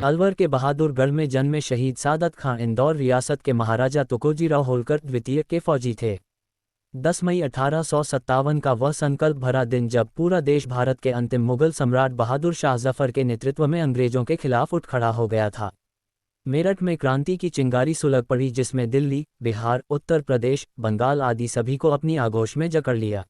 अलवर के बहादुरगढ़ में जन्मे शहीद सादत खां इंदौर रियासत के महाराजा तुकोजीराव होलकर द्वितीय के फौजी थे। 10 मई 1857 का वह संकल्प भरा दिन जब पूरा देश भारत के अंतिम मुगल सम्राट बहादुर शाह जफर के नेतृत्व में अंग्रेजों के खिलाफ उठ खड़ा हो गया था। मेरठ में क्रांति की चिंगारी सुलग पड़ी, जिसमें दिल्ली, बिहार, उत्तर प्रदेश, बंगाल आदि सभी को अपनी आगोश में जकड़ लिया।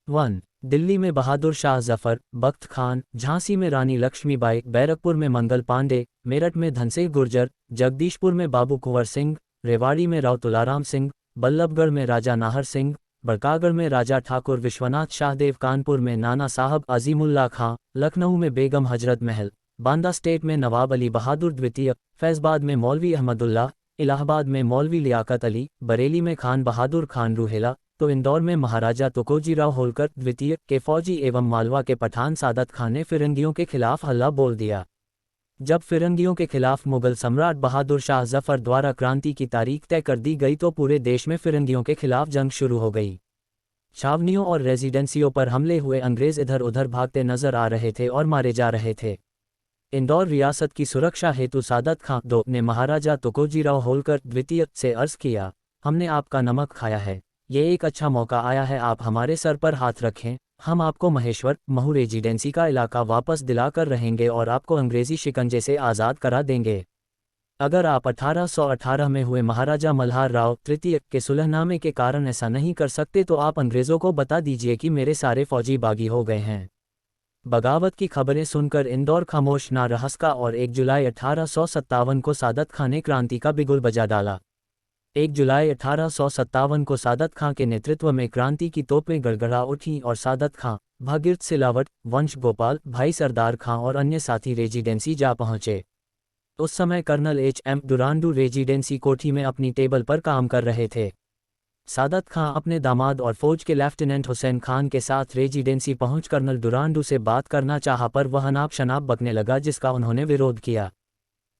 1. दिल्ली में बहादुर शाह जफर, बख्त खान, झांसी में रानी लक्ष्मीबाई, बैरकपुर में मंगल पांडे, मेरठ में धनसिंह गुर्जर, जगदीशपुर में बाबू कुंवर सिंह, रेवाड़ी में राव तुलाराम सिंह, बल्लभगढ़ में राजा नाहर सिंह, बड़कागढ़ में राजा ठाकुर विश्वनाथ शाहदेव, कानपुर में नाना साहब अजीमुल्ला खां, लखनऊ में बेगम हजरत महल, बांदा स्टेट में नवाब अली बहादुर द्वितीय, फैज़ाबाद में मौलवी अहमदुल्ला, इलाहाबाद में मौलवी लियाकत अली, बरेली में खान बहादुर खान रूहेला, तो इंदौर में महाराजा तुकोजीराव होलकर द्वितीय के फौजी एवं मालवा के पठान सादत खां ने फिरंगियों के खिलाफ हल्ला बोल दिया। जब फिरंगियों के खिलाफ मुगल सम्राट बहादुर शाह जफर द्वारा क्रांति की तारीख तय कर दी गई तो पूरे देश में फिरंगियों के खिलाफ जंग शुरू हो गई। छावनियों और रेजिडेंसियों पर हमले हुए, अंग्रेज इधर उधर भागते नजर आ रहे थे और मारे जा रहे थे। इंदौर रियासत की सुरक्षा हेतु सादत खां दो ने महाराजा तुकोजीराव होलकर द्वितीय से अर्ज किया, हमने आपका नमक खाया है, ये एक अच्छा मौका आया है, आप हमारे सर पर हाथ रखें, हम आपको महेश्वर महू रेजिडेंसी का इलाका वापस दिलाकर रहेंगे और आपको अंग्रेजी शिकंजे से आज़ाद करा देंगे। अगर आप 1818 में हुए महाराजा मल्हार राव तृतीय के सुलहनामे के कारण ऐसा नहीं कर सकते तो आप अंग्रेज़ों को बता दीजिए कि मेरे सारे फौजी बागी हो गए हैं। बगावत की खबरें सुनकर इंदौर खामोश ना रहा सका और 1 जुलाई 1857 को सादत खां ने क्रांति का बिगुल बजा डाला। 1 जुलाई 1857 को सादत खां के नेतृत्व में क्रांति की तोपें गड़गड़ा उठीं और सादत खां, भागीरथ सिलावट, वंश गोपाल, भाई सरदार खां और अन्य साथी रेजिडेंसी जा पहुंचे। उस समय कर्नल H.M. डुरांडू रेजिडेंसी कोठी में अपनी टेबल पर काम कर रहे थे। सादत खां अपने दामाद और फौज के लेफ्टिनेंट हुसैन खान के साथ रेजिडेंसी पहुंच कर्नल डुरांडू से बात करना चाहा पर वह अनाप शनाप बकने लगा, जिसका उन्होंने विरोध किया।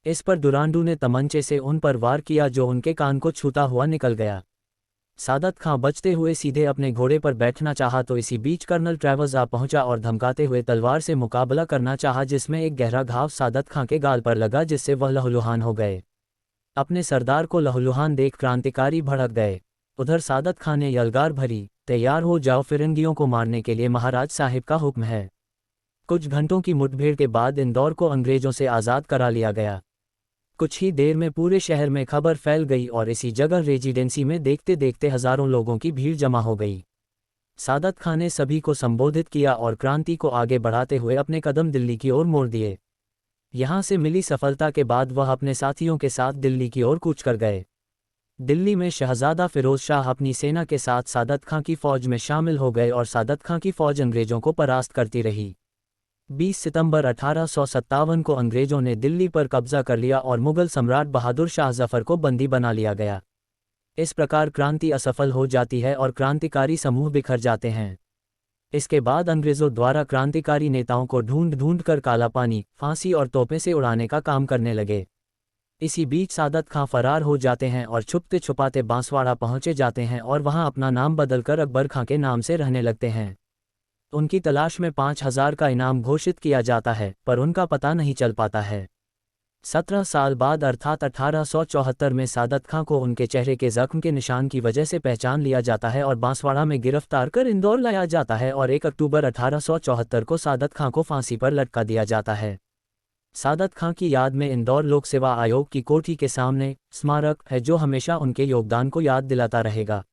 इस पर डुरांडू ने तमंचे से उन पर वार किया जो उनके कान को छूता हुआ निकल गया। सादत खां बचते हुए सीधे अपने घोड़े पर बैठना चाहा तो इसी बीच कर्नल ट्रेवर्स आ पहुंचा और धमकाते हुए तलवार से मुकाबला करना चाहा, जिसमें एक गहरा घाव सादत खां के गाल पर लगा, जिससे वह लहूलुहान हो गए। अपने सरदार को लहूलुहान देख क्रांतिकारी भड़क गए। उधर सादत खां ने यलगार भरी, तैयार हो जाओ, फिरंगियों को मारने के लिए महाराज साहिब का हुक्म है। कुछ घंटों की मुठभेड़ के बाद इंदौर को अंग्रेजों से आज़ाद करा लिया गया। कुछ ही देर में पूरे शहर में खबर फैल गई और इसी जगह रेजिडेंसी में देखते देखते हजारों लोगों की भीड़ जमा हो गई। सादत खां ने सभी को संबोधित किया और क्रांति को आगे बढ़ाते हुए अपने कदम दिल्ली की ओर मोड़ दिए। यहां से मिली सफलता के बाद वह अपने साथियों के साथ दिल्ली की ओर कूच कर गए। दिल्ली में शहजादा फिरोज शाह अपनी सेना के साथ सादत खां की फौज में शामिल हो गए और सादत खां की फौज अंग्रेजों को परास्त करती रही। 20 सितंबर 1857 को अंग्रेजों ने दिल्ली पर कब्जा कर लिया और मुगल सम्राट बहादुर शाह जफर को बंदी बना लिया गया। इस प्रकार क्रांति असफल हो जाती है और क्रांतिकारी समूह बिखर जाते हैं। इसके बाद अंग्रेजों द्वारा क्रांतिकारी नेताओं को ढूंढ ढूंढ कर काला पानी, फांसी और तोपें से उड़ाने का काम करने लगे। इसी बीच सादत खां फरार हो जाते हैं और छुपते छुपाते बांसवाड़ा पहुंचे जाते हैं और वहां अपना नाम बदलकर अकबर खां के नाम से रहने लगते हैं। उनकी तलाश में 5000 का इनाम घोषित किया जाता है, पर उनका पता नहीं चल पाता है। 17 साल बाद अर्थात 1874 में सादत खां को उनके चेहरे के जख्म के निशान की वजह से पहचान लिया जाता है और बांसवाड़ा में गिरफ्तार कर इंदौर लाया जाता है और 1 अक्टूबर 1874 को सादत खां को फांसी पर लटका दिया जाता है। सादत खां की याद में इंदौर लोक सेवा आयोग की कोठी के सामने स्मारक है जो हमेशा उनके योगदान को याद दिलाता रहेगा।